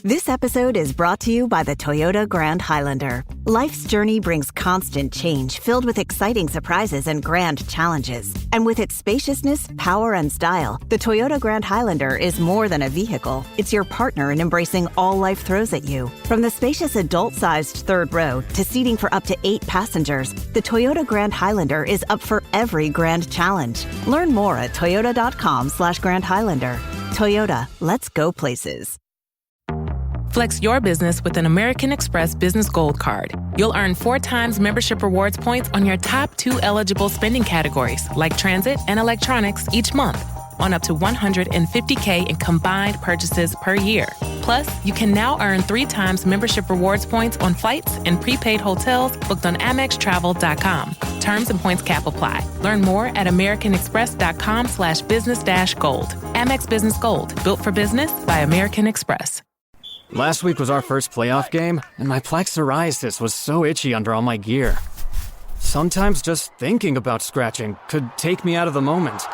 This episode is brought to you by the Toyota Grand Highlander. Life's journey brings constant change filled with exciting surprises and grand challenges. And with its spaciousness, power, and style, the Toyota Grand Highlander is more than a vehicle. It's your partner in embracing all life throws at you. From the spacious adult-sized third row to seating for up to 8 passengers, the Toyota Grand Highlander is up for every grand challenge. Learn more at toyota.com/Grand Highlander. Toyota, let's go places. Flex your business with an American Express Business Gold Card. You'll earn 4 times membership rewards points on your top 2 eligible spending categories, like transit and electronics, each month, on up to $150K in combined purchases per year. Plus, you can now earn 3 times membership rewards points on flights and prepaid hotels booked on AmexTravel.com. Terms and points cap apply. Learn more at AmericanExpress.com/business-gold. Amex Business Gold, built for business by American Express. Last week was our first playoff game, and my plaque psoriasis was so itchy under all my gear. Sometimes just thinking about scratching could take me out of the moment.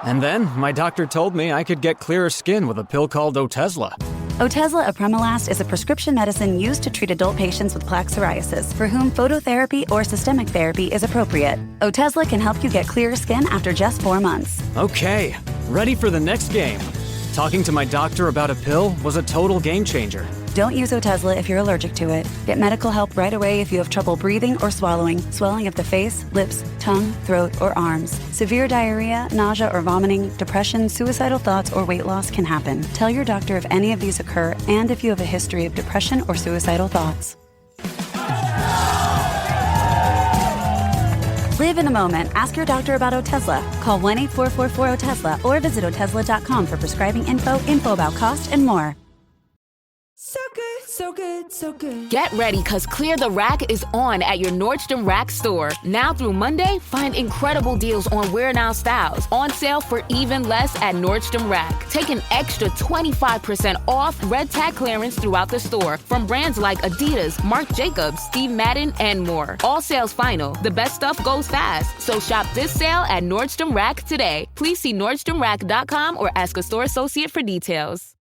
And then my doctor told me I could get clearer skin with a pill called Otezla. Otezla apremilast is a prescription medicine used to treat adult patients with plaque psoriasis for whom phototherapy or systemic therapy is appropriate. Otezla can help you get clearer skin after just 4 months. Okay, ready for the next game. Talking to my doctor about a pill was a total game changer. Don't use Otezla if you're allergic to it. Get medical help right away if you have trouble breathing or swallowing, swelling of the face, lips, tongue, throat, or arms. Severe diarrhea, nausea or vomiting, depression, suicidal thoughts, or weight loss can happen. Tell your doctor if any of these occur and if you have a history of depression or suicidal thoughts. Live in the moment. Ask your doctor about Otezla. Call 1-844-4-OTEZLA or visit Otezla.com for prescribing info about cost, and more. So good, so good, so good. Get ready, because Clear the Rack is on at your Nordstrom Rack store. Now through Monday, find incredible deals on wear now styles. On sale for even less at Nordstrom Rack. Take an extra 25% off red tag clearance throughout the store from brands like Adidas, Marc Jacobs, Steve Madden, and more. All sales final. The best stuff goes fast. So shop this sale at Nordstrom Rack today. Please see NordstromRack.com or ask a store associate for details.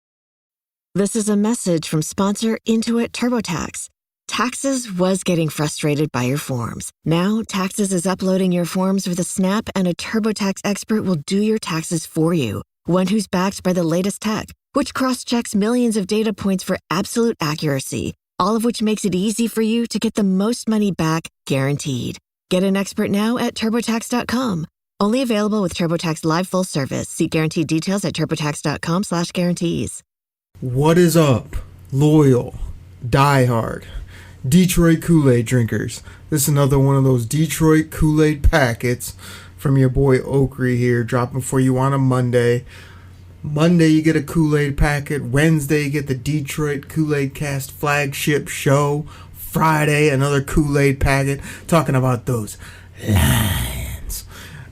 This is a message from sponsor Intuit TurboTax. Taxes was getting frustrated by your forms. Now, Taxes is uploading your forms with a snap, and a TurboTax expert will do your taxes for you. One who's backed by the latest tech, which cross-checks millions of data points for absolute accuracy, all of which makes it easy for you to get the most money back, guaranteed. Get an expert now at TurboTax.com. Only available with TurboTax Live Full Service. See guaranteed details at TurboTax.com/guarantees. What is up, loyal, diehard, Detroit Koolaid drinkers? This is another one of those Detroit Koolaid packets from your boy Oakrey here, dropping for you on a Monday. Monday you get a Koolaid packet. Wednesday you get the Detroit Koolaid Cast flagship show. Friday another Koolaid packet, talking about those lines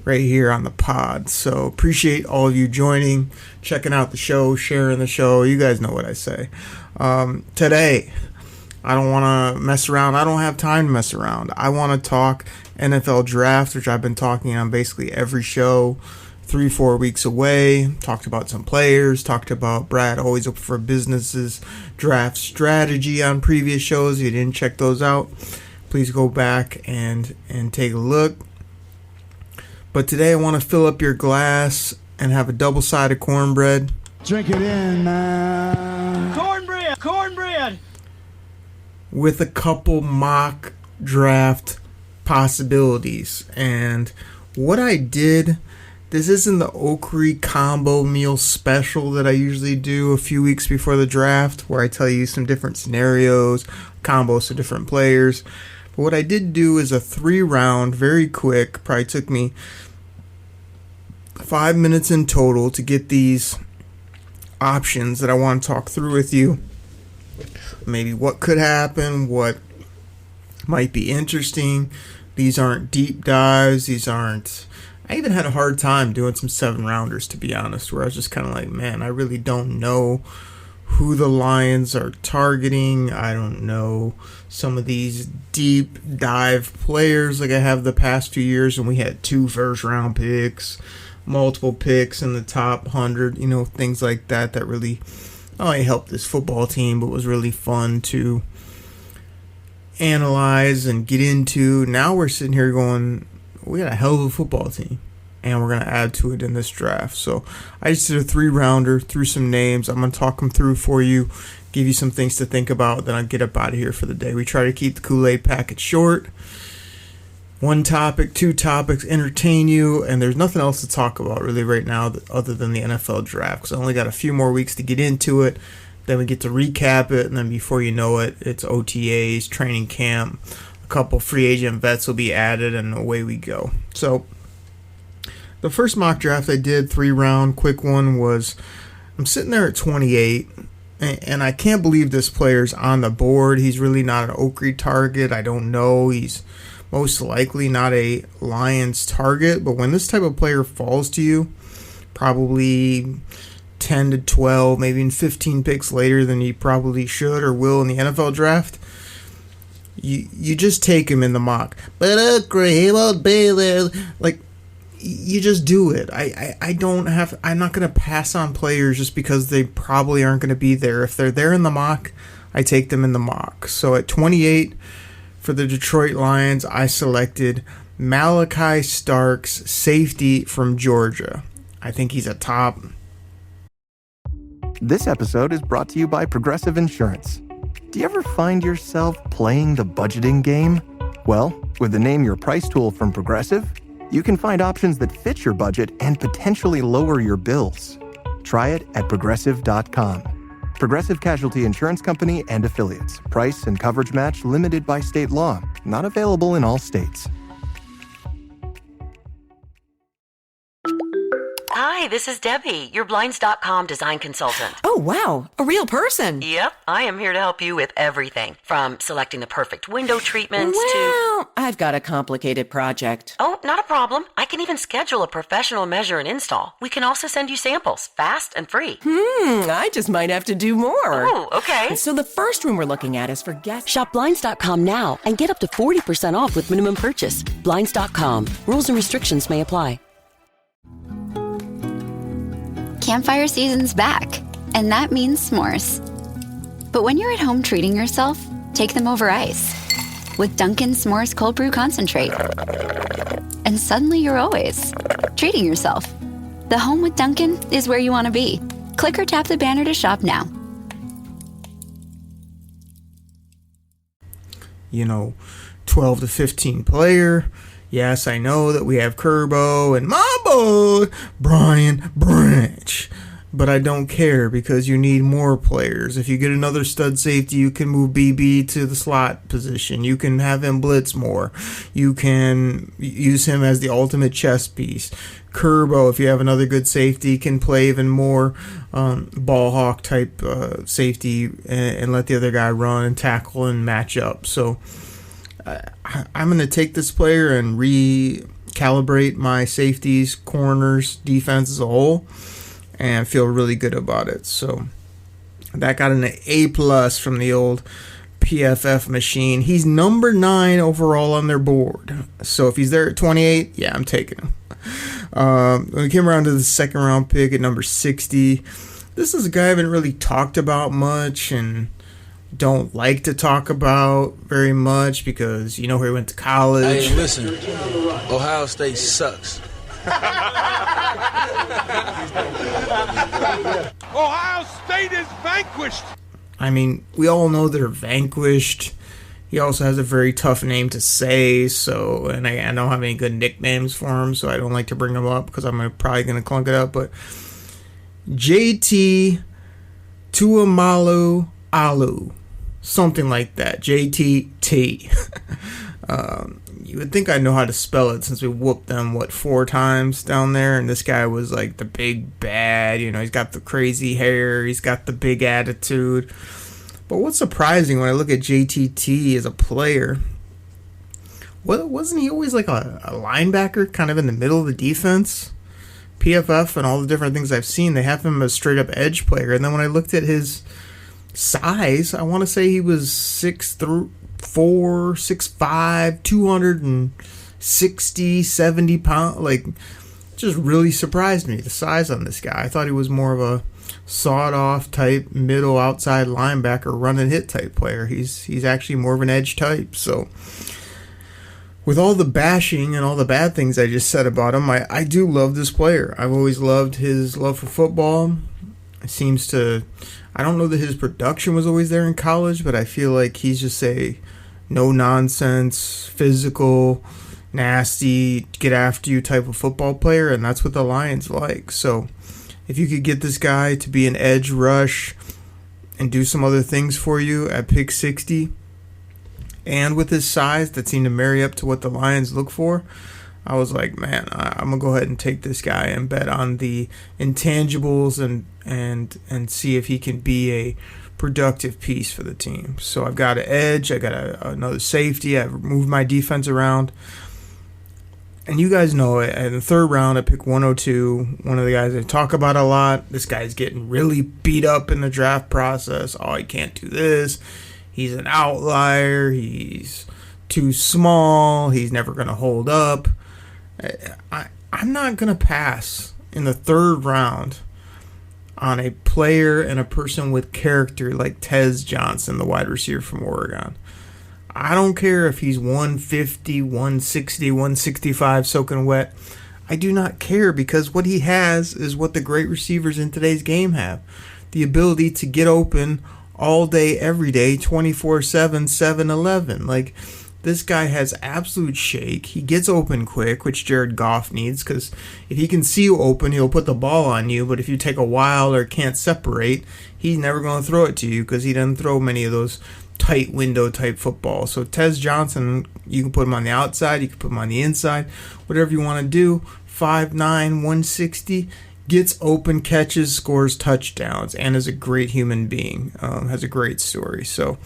right here on the pod. So appreciate all of you joining, checking out the show, sharing the show. You guys know what I say. Today, I don't want to mess around. I don't have time to mess around. I want to talk NFL draft, which I've been talking on basically every show, 3-4 weeks away. Talked about some players, talked about Brad Always Open for Business's draft strategy on previous shows. If you didn't check those out, please go back and take a look. But today I want to fill up your glass and have a double-sided cornbread. Drink it in, man. Cornbread. With a couple mock draft possibilities. And what I did, this isn't the Oakrey combo meal special that I usually do a few weeks before the draft, where I tell you some different scenarios, combos to different players. But what I did do is a 3-round, very quick, probably took me 5 minutes in total to get these options that I want to talk through with you. Maybe what could happen, what might be interesting. These aren't deep dives. I even had a hard time doing some 7-rounders, to be honest, where I was just kind of like, man, I really don't know who the Lions are targeting. I don't know some of these deep dive players like I have the past few years when we had 2 first-round picks, multiple picks in the top 100, things like that really not only helped this football team, but was really fun to analyze and get into. Now we're sitting here going, we got a hell of a football team, and we're going to add to it in this draft. So I just did a 3-rounder, threw some names. I'm going to talk them through for you, give you some things to think about, then I'll get up out of here for the day. We try to keep the Kool-Aid packet short. 1 topic, 2 topics, entertain you, and there's nothing else to talk about really right now other than the NFL draft, because I only got a few more weeks to get into it. Then we get to recap it, and then before you know it, it's OTAs, training camp, a couple free agent vets will be added, and away we go. So the first mock draft I did, 3-round, quick one, was I'm sitting there at 28, and I can't believe this player's on the board. He's really not an Oakley target. I don't know. He's most likely not a Lions target, but when this type of player falls to you, probably 10 to 12, maybe even 15 picks later than you probably should or will in the NFL draft, you just take him in the mock. But he won't be there. Like, you just do it. I'm not going to pass on players just because they probably aren't going to be there. If they're there in the mock, I take them in the mock. So at 28, for the Detroit Lions, I selected Malachi Starks, safety from Georgia. I think he's a top. This episode is brought to you by Progressive Insurance. Do you ever find yourself playing the budgeting game? Well, with the Name Your Price tool from Progressive, you can find options that fit your budget and potentially lower your bills. Try it at Progressive.com. Progressive Casualty Insurance Company and Affiliates. Price and coverage match limited by state law. Not available in all states. Hi, this is Debbie, your Blinds.com design consultant. Oh, wow. A real person. Yep, I am here to help you with everything, from selecting the perfect window treatments Well, I've got a complicated project. Oh, not a problem. I can even schedule a professional measure and install. We can also send you samples, fast and free. I just might have to do more. Oh, okay. So the first room we're looking at is for guests. Shop Blinds.com now and get up to 40% off with minimum purchase. Blinds.com. Rules and restrictions may apply. Campfire season's back, and that means s'mores. But when you're at home treating yourself, take them over ice with Dunkin's S'mores Cold Brew Concentrate. And suddenly you're always treating yourself. The home with Dunkin' is where you want to be. Click or tap the banner to shop now. 12 to 15 player. Yes, I know that we have Kerbo and my boy, Brian Branch. But I don't care because you need more players. If you get another stud safety, you can move BB to the slot position. You can have him blitz more. You can use him as the ultimate chess piece. Kerbo, if you have another good safety, can play even more ball hawk type safety and let the other guy run and tackle and match up. So I'm going to take this player and recalibrate my safeties, corners, defense as a whole, and feel really good about it. So that got an A+ from the old PFF machine. He's number 9 overall on their board. So if he's there at 28, yeah, I'm taking him. When we came around to the second round pick at number 60, this is a guy I haven't really talked about much and don't like to talk about very much because you know where he went to college. Hey, listen, Ohio State sucks. Ohio State is vanquished. I mean, we all know they're vanquished. He also has a very tough name to say, so, and I don't have any good nicknames for him, so I don't like to bring him up because I'm probably going to clunk it up, but JT Tuamalu Alu, something like that, JTT. You would think I know how to spell it since we whooped them, 4 times down there, and this guy was like the big bad, he's got the crazy hair, he's got the big attitude. But what's surprising when I look at JTT as a player, wasn't he always like a linebacker kind of in the middle of the defense? PFF and all the different things I've seen, they have him as a straight up edge player. And then when I looked at his size, I want to say he was 6'4", 6'5", 260, 70 pounds. Like, just really surprised me, the size on this guy. I thought he was more of a sawed-off type middle outside linebacker, run and hit type player. He's actually more of an edge type. So with all the bashing and all the bad things I just said about him, I do love this player. I've always loved his love for football. It seems to, I don't know that his production was always there in college, but I feel like he's just a no-nonsense, physical, nasty, get after you type of football player, and that's what the Lions like. So if you could get this guy to be an edge rush and do some other things for you at pick 60, and with his size that seemed to marry up to what the Lions look for, I was like, man, I'm going to go ahead and take this guy and bet on the intangibles and see if he can be a productive piece for the team. So I've got an edge, I got another safety, I've moved my defense around. And you guys know it. In the third round, I pick 102. One of the guys I talk about a lot. This guy's getting really beat up in the draft process. Oh, he can't do this. He's an outlier. He's too small. He's never going to hold up. I'm not going to pass in the third round on a player and a person with character like Tez Johnson, the wide receiver from Oregon. I don't care if he's 150, 160, 165 soaking wet. I do not care, because what he has is what the great receivers in today's game have. The ability to get open all day, every day, 24/7, 7-11. Like, this guy has absolute shake. He gets open quick, which Jared Goff needs, because if he can see you open, he'll put the ball on you. But if you take a while or can't separate, he's never going to throw it to you, because he doesn't throw many of those tight window type football. So Tez Johnson, you can put him on the outside, you can put him on the inside, whatever you want to do. 5'9", 160, gets open, catches, scores touchdowns, and is a great human being. Has a great story. So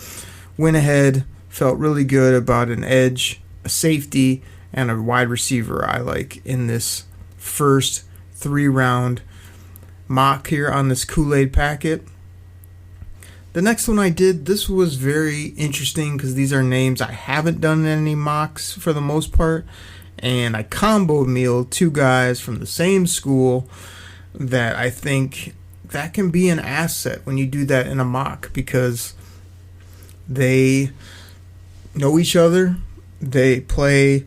went ahead, felt really good about an edge, a safety, and a wide receiver I like in this first 3-round mock here on this Kool-Aid packet. The next one I did, this was very interesting because these are names I haven't done any mocks for the most part, and I combo mealed two guys from the same school that I think that can be an asset when you do that in a mock, because they know each other, they play,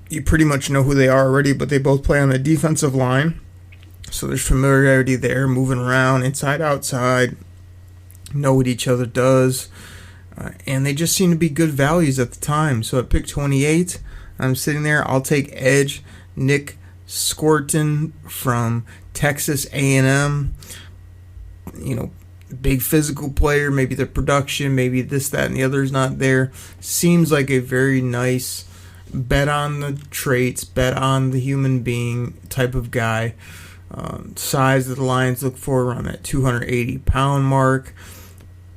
you pretty much know who they are already, but they both play on the defensive line. So there's familiarity there, moving around, inside, outside, know what each other does. And they just seem to be good values at the time. So at pick 28, I'm sitting there. I'll take edge Nick Scorton from Texas A&M. You know, big physical player. Maybe the production, maybe this, that, and the other is not there. Seems like a very nice bet on the traits, bet on the human being type of guy. Size that the Lions look for around that 280-pound mark.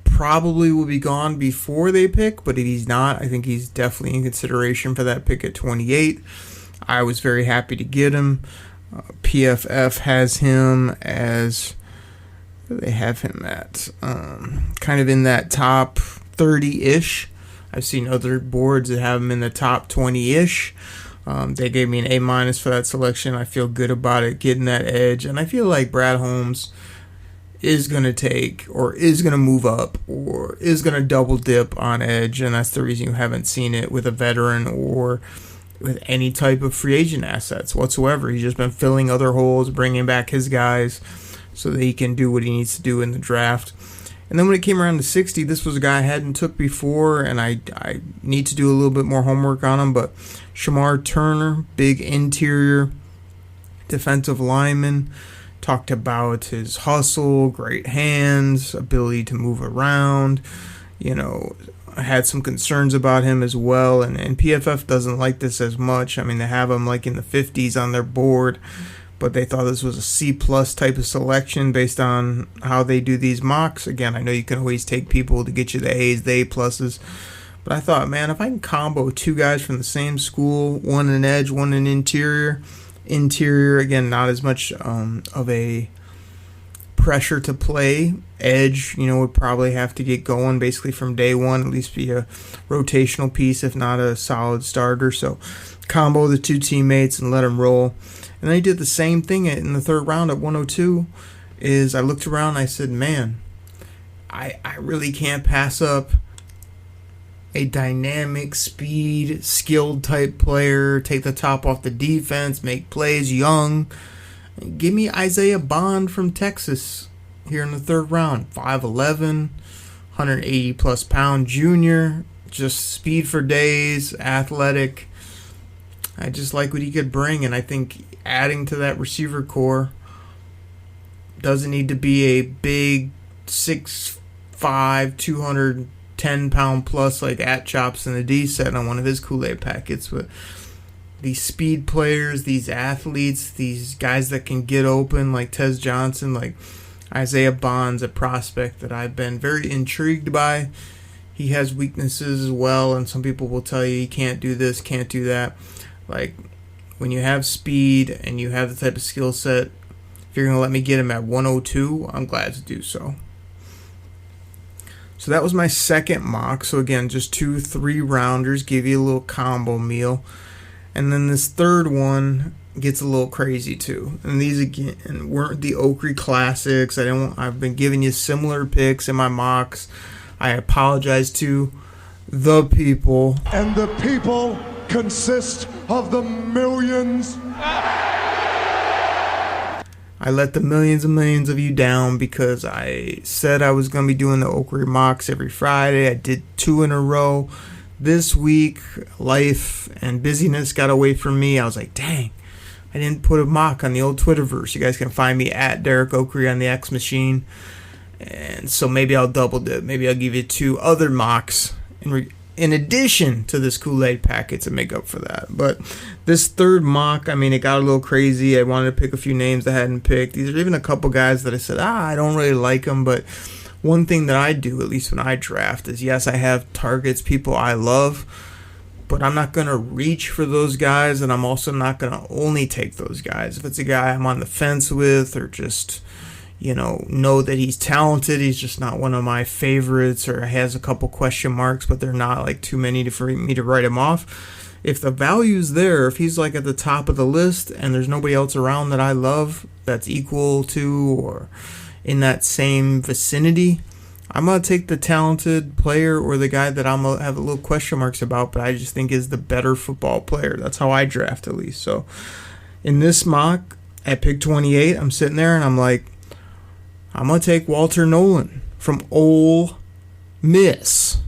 Probably will be gone before they pick, but if he's not, I think he's definitely in consideration for that pick at 28. I was very happy to get him. PFF has him as, where do they have him at? Kind of in that top 30-ish. I've seen other boards that have him in the top 20-ish. They gave me an A- for that selection. I feel good about it, getting that edge. And I feel like Brad Holmes is going to take, or is going to move up, or is going to double dip on edge. And that's the reason you haven't seen it with a veteran or with any type of free agent assets whatsoever. He's just been filling other holes, bringing back his guys so that he can do what he needs to do in the draft. And then when it came around to 60, this was a guy I hadn't took before, and I need to do a little bit more homework on him. But Shamar Turner, big interior defensive lineman, talked about his hustle, great hands, ability to move around. You know, I had some concerns about him as well, and PFF doesn't like this as much. I mean, they have him like in the 50s on their board, but they thought this was a C+ type of selection based on how they do these mocks. Again, I know you can always take people to get you the A's, the A+, but I thought, man, if I can combo two guys from the same school, one an edge, one an interior, again, not as much of a pressure to play. Edge, you know, would probably have to get going basically from day one, at least be a rotational piece, if not a solid starter. So combo the two teammates and let them roll. And then I did the same thing in the third round at 102. Is I looked around and I said, man, I really can't pass up a dynamic, speed, skilled type player, take the top off the defense, make plays, young. Give me Isaiah Bond from Texas here in the third round. 5'11", 180 plus pound junior, just speed for days, athletic. I just like what he could bring, and I think adding to that receiver core, doesn't need to be a big 6'5", 210-pound plus like at Chops in the D set on one of his Kool-Aid packets. But these speed players, these athletes, these guys that can get open like Tez Johnson, like Isaiah Bond's a prospect that I've been very intrigued by. He has weaknesses as well, and some people will tell you he can't do this, can't do that. Like, when you have speed and you have the type of skill set, if you're going to let me get him at 102, I'm glad to do so. So that was my second mock. So again, just 2 3-rounders, give you a little combo meal. And then this third one gets a little crazy too. And these again weren't the Oakley classics. I've been giving you similar picks in my mocks. I apologize to the people. And the people consist of the millions. I let the millions and millions of you down because I said I was going to be doing the Oakley mocks every Friday. I did 2 in a row. This week, life and busyness got away from me. I was like, dang, I didn't put a mock on the old Twitterverse. You guys can find me at Derek Oakley on the X Machine. And so maybe I'll double dip. Maybe I'll give you 2 other mocks in addition to this Kool-Aid packet to make up for that. But this third mock, I mean, it got a little crazy. I wanted to pick a few names I hadn't picked. These are even a couple guys that I said, I don't really like them. But one thing that I do, at least when I draft, is yes, I have targets, people I love, but I'm not going to reach for those guys, and I'm also not going to only take those guys. If it's a guy I'm on the fence with, or just know that he's talented, he's just not one of my favorites, or has a couple question marks, but they're not like too many for me to write him off. If the value's there, if he's like at the top of the list and there's nobody else around that I love that's equal to or in that same vicinity, I'm going to take the talented player or the guy that I'm going to have a little question marks about, but I just think is the better football player. That's how I draft, at least. So in this mock at pick 28, I'm sitting there and I'm like, I'm going to take Walter Nolan from Ole Miss.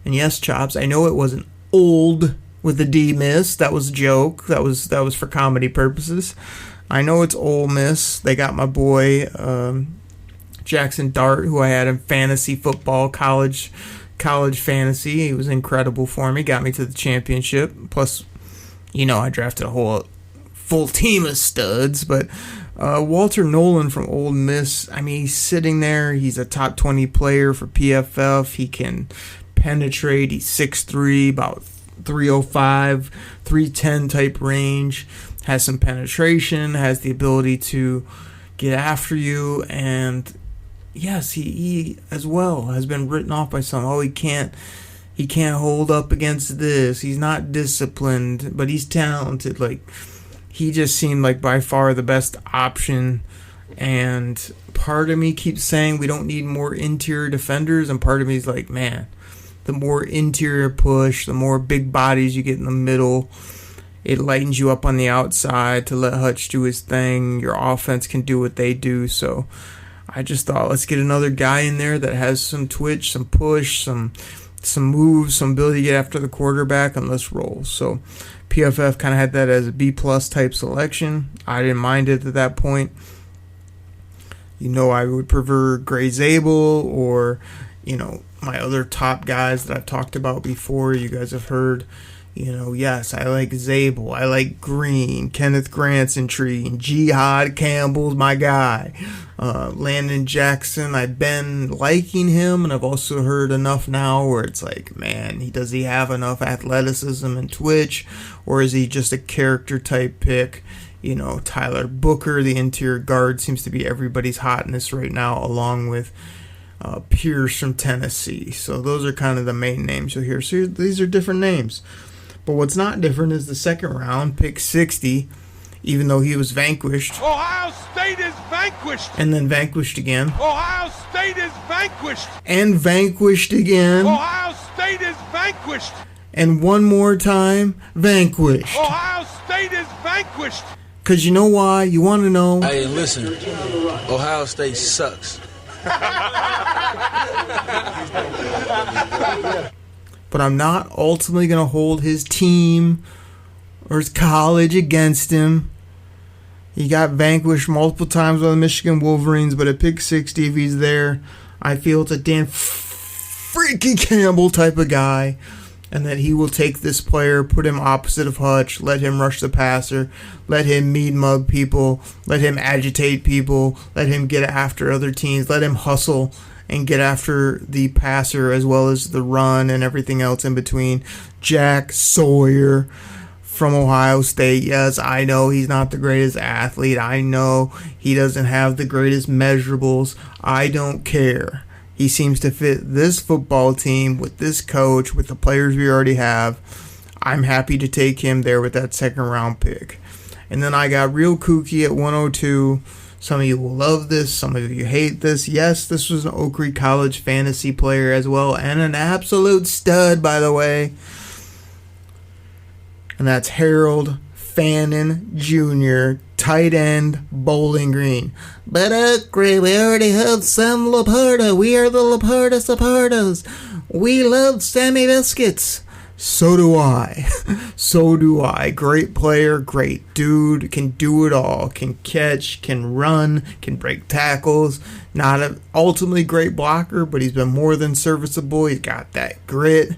And yes, Chops, I know it wasn't old with a D miss. That was a joke. That was for comedy purposes. I know it's Ole Miss. They got my boy Jackson Dart, who I had in fantasy football, college fantasy. He was incredible for me. Got me to the championship. Plus, I drafted a whole full team of studs, but Walter Nolan from Ole Miss, I mean, he's sitting there. He's a top 20 player for PFF. He can penetrate. He's 6'3", about 305, 310 type range. Has some penetration, has the ability to get after you. And yes, he as well has been written off by some. Oh, he can't hold up against this. He's not disciplined, but he's talented. Like, he just seemed like by far the best option, and part of me keeps saying we don't need more interior defenders, and part of me is like, man, the more interior push, the more big bodies you get in the middle, it lightens you up on the outside to let Hutch do his thing. Your offense can do what they do. So I just thought, let's get another guy in there that has some twitch, some push, some moves, some ability to get after the quarterback, and let's roll. So PFF kind of had that as a B-plus type selection. I didn't mind it at that point. I would prefer Gray Zabel or, my other top guys that I've talked about before. You guys have heard, yes, I like Zabel. I like Green. Kenneth Grant's intriguing. Jihad Campbell's my guy. Landon Jackson, I've been liking him, and I've also heard enough now where it's like, man, does he have enough athleticism and twitch, or is he just a character type pick? Tyler Booker, the interior guard, seems to be everybody's hotness right now, along with Pierce from Tennessee. So those are kind of the main names you'll hear. So these are different names. But what's not different is the second round, pick 60, even though he was vanquished. Ohio State is vanquished. And then vanquished again. Ohio State is vanquished. And vanquished again. Ohio State is vanquished. And one more time, vanquished. Ohio State is vanquished. Because you know why? You want to know? Hey, listen. Ohio State sucks. But I'm not ultimately going to hold his team or his college against him. He got vanquished multiple times by the Michigan Wolverines, but at pick 60, if he's there, I feel it's a Dan Freaky Campbell type of guy, and that he will take this player, put him opposite of Hutch, let him rush the passer, let him mean mug people, let him agitate people, let him get after other teams, let him hustle and get after the passer as well as the run and everything else in between. Jack Sawyer from Ohio State. Yes, I know he's not the greatest athlete. I know he doesn't have the greatest measurables. I don't care. He seems to fit this football team with this coach, with the players we already have. I'm happy to take him there with that second round pick. And then I got real kooky at 102. Some of you will love this. Some of you hate this. Yes, this was an Oak Creek College fantasy player as well, and an absolute stud, by the way. And that's Harold Fannin Jr., tight end, Bowling Green. But Oak Creek, we already have Sam Laporta. We are the Laporta supporters. We love Sammy Biscuits. So do I. So do I. Great player, great dude, can do it all. Can catch, can run, can break tackles. Not an ultimately great blocker, but he's been more than serviceable. He's got that grit.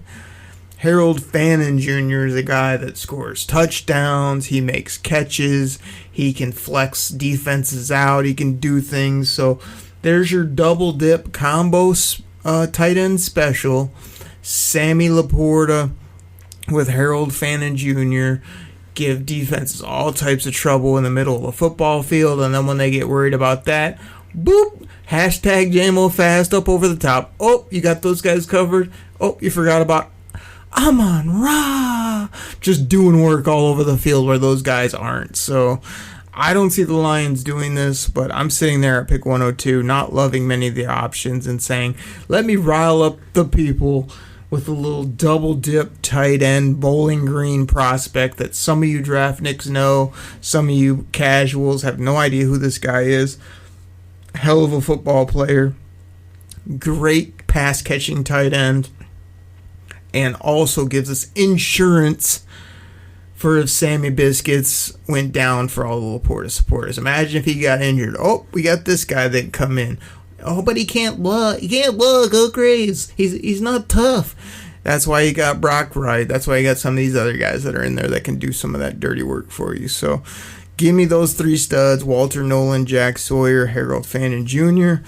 Harold Fannin Jr. is a guy that scores touchdowns. He makes catches. He can flex defenses out. He can do things. So there's your double dip combo tight end special. Sammy Laporta with Harold Fannin Jr. give defenses all types of trouble in the middle of a football field, and then when they get worried about that, boop, hashtag JMO Fast up over the top. Oh, you got those guys covered. Oh, you forgot about Amon Ra, just doing work all over the field where those guys aren't. So I don't see the Lions doing this, but I'm sitting there at pick 102, not loving many of the options and saying, let me rile up the people with a little double dip tight end Bowling Green prospect that some of you draftnicks know, some of you casuals have no idea who this guy is. Hell of a football player, great pass catching tight end, and also gives us insurance for if Sammy Biscuits went down for all the Laporta supporters. Imagine if he got injured. Oh, we got this guy that can come in. Oh, but he can't block. He can't block. Oh, crazy. He's not tough. That's why you got Brock Wright. That's why you got some of these other guys that are in there that can do some of that dirty work for you. So give me those three studs: Walter Nolan, Jack Sawyer, Harold Fannin Jr.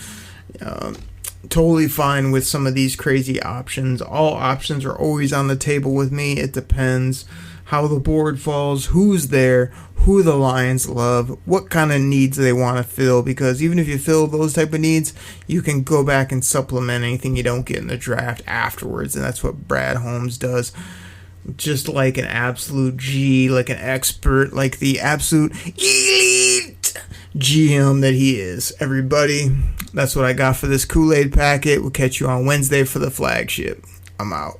Totally fine with some of these crazy options. All options are always on the table with me. It depends how the board falls, who's there, who the Lions love, what kind of needs they want to fill, because even if you fill those type of needs, you can go back and supplement anything you don't get in the draft afterwards, and that's what Brad Holmes does. Just like an absolute G, like an expert, like the absolute elite GM that he is. Everybody, that's what I got for this Kool-Aid packet. We'll catch you on Wednesday for the flagship. I'm out.